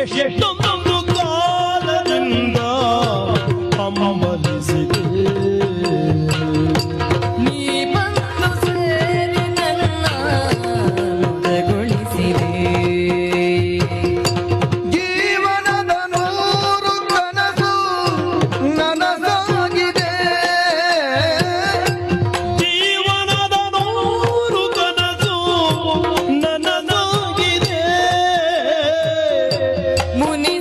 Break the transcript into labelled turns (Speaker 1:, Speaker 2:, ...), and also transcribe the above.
Speaker 1: ಎಷ್ಟೊಂದು ಕಾಲದಿಂದ ಹಂಬಲಿಸಿದೆ
Speaker 2: ನೀ ಬಂದು ಸೇರಿ ನನ್ನ ಮುದಗೊಳಿಸಿದೆ.
Speaker 3: ಜೀವನದ ನೂರು ಕನಸು ನನಸಾಗಿದೆ.
Speaker 1: ಜೀವನದ ನೂರು ಕನಸು ನನಸಾಗಿದೆ.
Speaker 2: ಮುನಿ